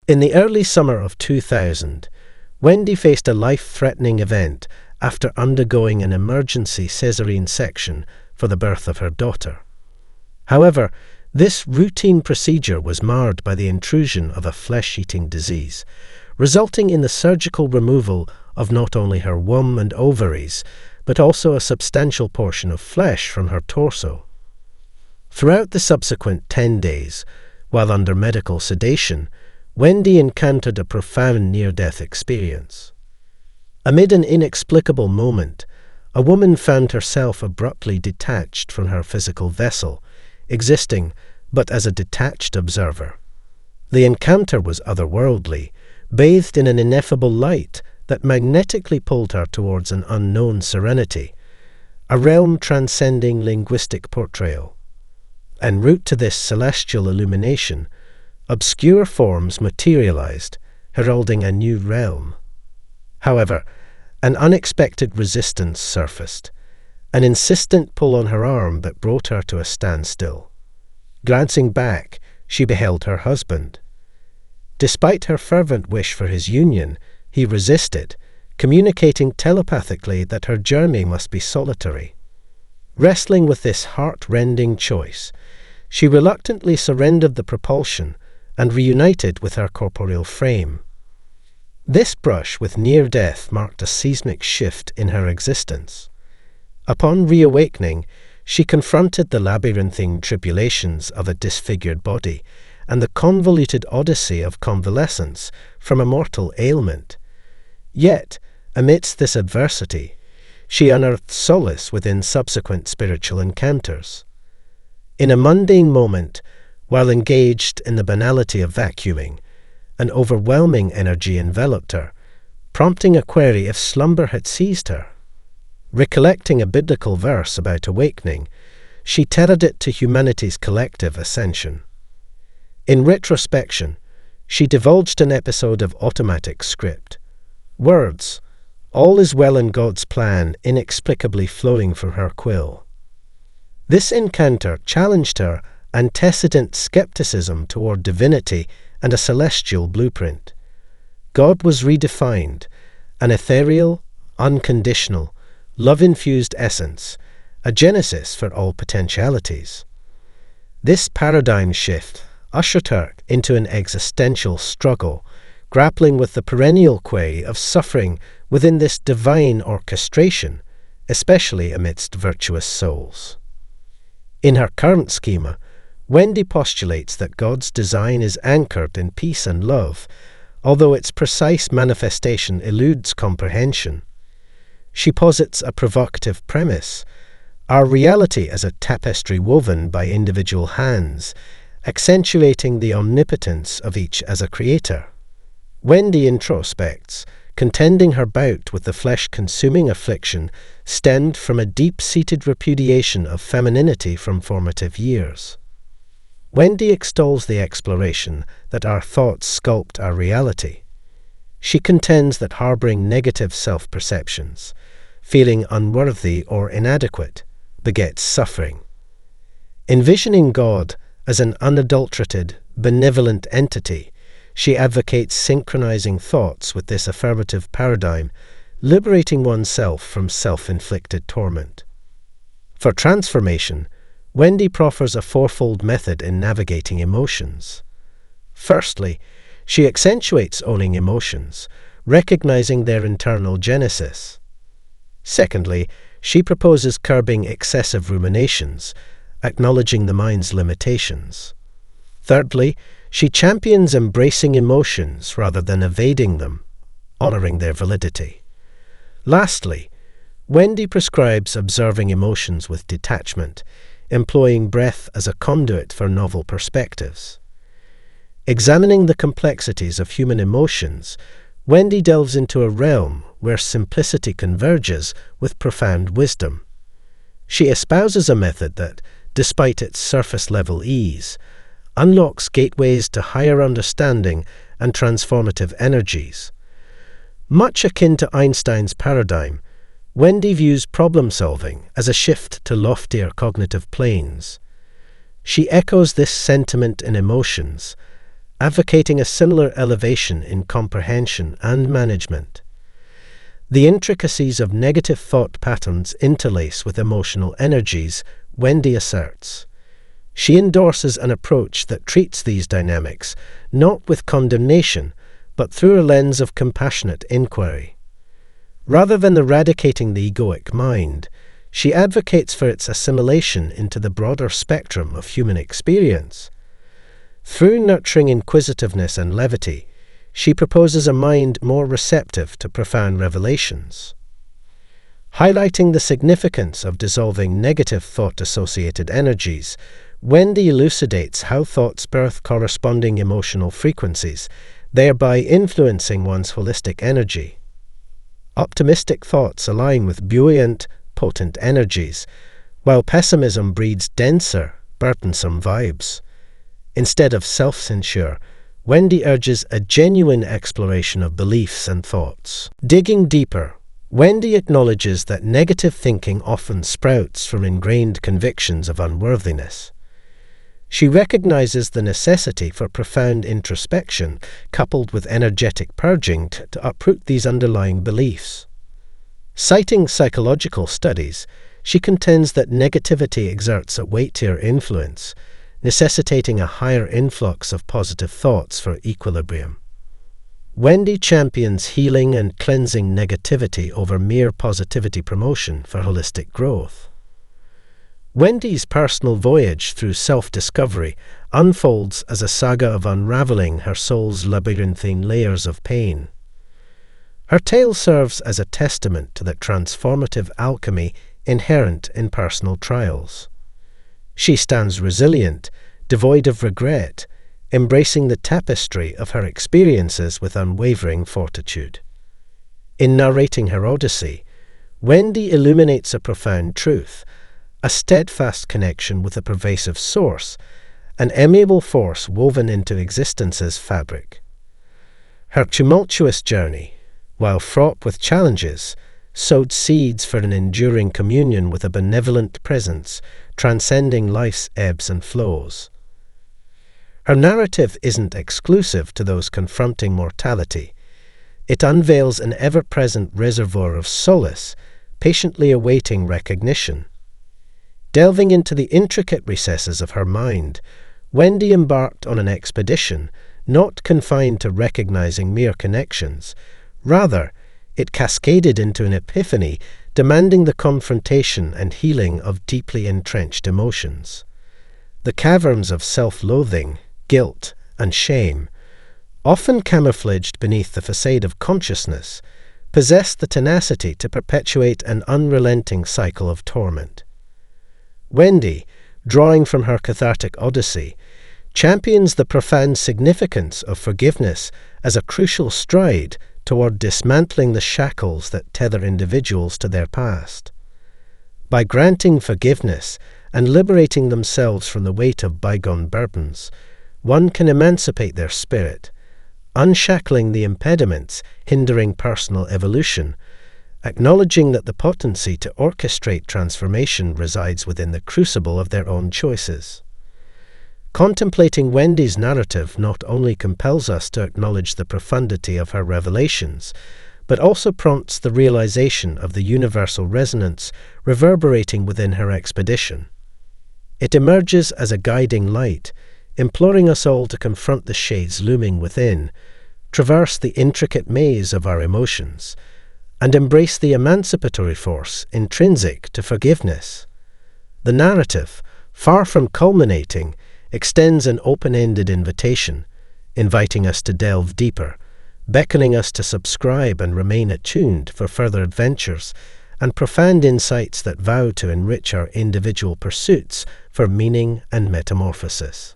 In the early summer of 2000, Wendy faced a life-threatening event after undergoing an emergency caesarean section for the birth of her daughter. However, this routine procedure was marred by the intrusion of a flesh-eating disease, resulting in the surgical removal of not only her womb and ovaries, but also a substantial portion of flesh from her torso. Throughout the subsequent 10 days, while under medical sedation, Wendy encountered a profound near-death experience. Amid an inexplicable moment, a woman found herself abruptly detached from her physical vessel, existing but as a detached observer. The encounter was otherworldly, bathed in an ineffable light that magnetically pulled her towards an unknown serenity, a realm transcending linguistic portrayal. En route to this celestial illumination, obscure forms materialized, heralding a new realm. However, an unexpected resistance surfaced, an insistent pull on her arm that brought her to a standstill. Glancing back, she beheld her husband. Despite her fervent wish for his union, he resisted, communicating telepathically that her journey must be solitary. Wrestling with this heart-rending choice, she reluctantly surrendered the propulsion and reunited with her corporeal frame. This brush with near death marked a seismic shift in her existence. Upon reawakening, she confronted the labyrinthine tribulations of a disfigured body and the convoluted odyssey of convalescence from a mortal ailment. Yet, amidst this adversity, she unearthed solace within subsequent spiritual encounters. In a mundane moment, while engaged in the banality of vacuuming, an overwhelming energy enveloped her, prompting a query if slumber had seized her. Recollecting a biblical verse about awakening, she tethered it to humanity's collective ascension. In retrospection, she divulged an episode of automatic script. Words, "All is well in God's plan," inexplicably flowing from her quill. This encounter challenged her antecedent skepticism toward divinity and a celestial blueprint. God was redefined, an ethereal, unconditional, love-infused essence, a genesis for all potentialities. This paradigm shift ushered her into an existential struggle, grappling with the perennial query of suffering within this divine orchestration, especially amidst virtuous souls. In her current schema, Wendy postulates that God's design is anchored in peace and love, although its precise manifestation eludes comprehension. She posits a provocative premise: our reality as a tapestry woven by individual hands, accentuating the omnipotence of each as a creator. Wendy introspects, contending her bout with the flesh-consuming affliction stemmed from a deep-seated repudiation of femininity from formative years. Wendy extols the exploration that our thoughts sculpt our reality. She contends that harboring negative self-perceptions, feeling unworthy or inadequate, begets suffering. Envisioning God as an unadulterated, benevolent entity, she advocates synchronizing thoughts with this affirmative paradigm, liberating oneself from self-inflicted torment. For transformation, Wendy proffers a fourfold method in navigating emotions. Firstly, she accentuates owning emotions, recognizing their internal genesis. Secondly, she proposes curbing excessive ruminations, acknowledging the mind's limitations. Thirdly, she champions embracing emotions rather than evading them, honoring their validity. Lastly, Wendy prescribes observing emotions with detachment, employing breath as a conduit for novel perspectives. Examining the complexities of human emotions, Wendy delves into a realm where simplicity converges with profound wisdom. She espouses a method that, despite its surface-level ease, unlocks gateways to higher understanding and transformative energies. Much akin to Einstein's paradigm, Wendy views problem-solving as a shift to loftier cognitive planes. She echoes this sentiment in emotions, advocating a similar elevation in comprehension and management. The intricacies of negative thought patterns interlace with emotional energies, Wendy asserts. She endorses an approach that treats these dynamics not with condemnation, but through a lens of compassionate inquiry. Rather than eradicating the egoic mind, she advocates for its assimilation into the broader spectrum of human experience. Through nurturing inquisitiveness and levity, she proposes a mind more receptive to profound revelations. Highlighting the significance of dissolving negative thought-associated energies, Wendy elucidates how thoughts birth corresponding emotional frequencies, thereby influencing one's holistic energy. Optimistic thoughts align with buoyant, potent energies, while pessimism breeds denser, burdensome vibes. Instead of self-censure, Wendy urges a genuine exploration of beliefs and thoughts. Digging deeper, Wendy acknowledges that negative thinking often sprouts from ingrained convictions of unworthiness. She recognizes the necessity for profound introspection coupled with energetic purging to uproot these underlying beliefs. Citing psychological studies, she contends that negativity exerts a weightier influence, necessitating a higher influx of positive thoughts for equilibrium. Wendy champions healing and cleansing negativity over mere positivity promotion for holistic growth. Wendy's personal voyage through self-discovery unfolds as a saga of unraveling her soul's labyrinthine layers of pain. Her tale serves as a testament to the transformative alchemy inherent in personal trials. She stands resilient, devoid of regret, embracing the tapestry of her experiences with unwavering fortitude. In narrating her odyssey, Wendy illuminates a profound truth, a steadfast connection with a pervasive source, an amiable force woven into existence's fabric. Her tumultuous journey, while fraught with challenges, sowed seeds for an enduring communion with a benevolent presence, transcending life's ebbs and flows. Her narrative isn't exclusive to those confronting mortality. It unveils an ever-present reservoir of solace, patiently awaiting recognition. Delving into the intricate recesses of her mind, Wendy embarked on an expedition not confined to recognizing mere connections. Rather, it cascaded into an epiphany demanding the confrontation and healing of deeply entrenched emotions. The caverns of self-loathing, guilt, and shame, often camouflaged beneath the facade of consciousness, possessed the tenacity to perpetuate an unrelenting cycle of torment. Wendy, drawing from her cathartic odyssey, champions the profound significance of forgiveness as a crucial stride toward dismantling the shackles that tether individuals to their past. By granting forgiveness and liberating themselves from the weight of bygone burdens, one can emancipate their spirit, unshackling the impediments hindering personal evolution, acknowledging that the potency to orchestrate transformation resides within the crucible of their own choices. Contemplating Wendy's narrative not only compels us to acknowledge the profundity of her revelations, but also prompts the realization of the universal resonance reverberating within her expedition. It emerges as a guiding light, imploring us all to confront the shades looming within, traverse the intricate maze of our emotions, and embrace the emancipatory force intrinsic to forgiveness. The narrative, far from culminating, extends an open-ended invitation, inviting us to delve deeper, beckoning us to subscribe and remain attuned for further adventures and profound insights that vow to enrich our individual pursuits for meaning and metamorphosis.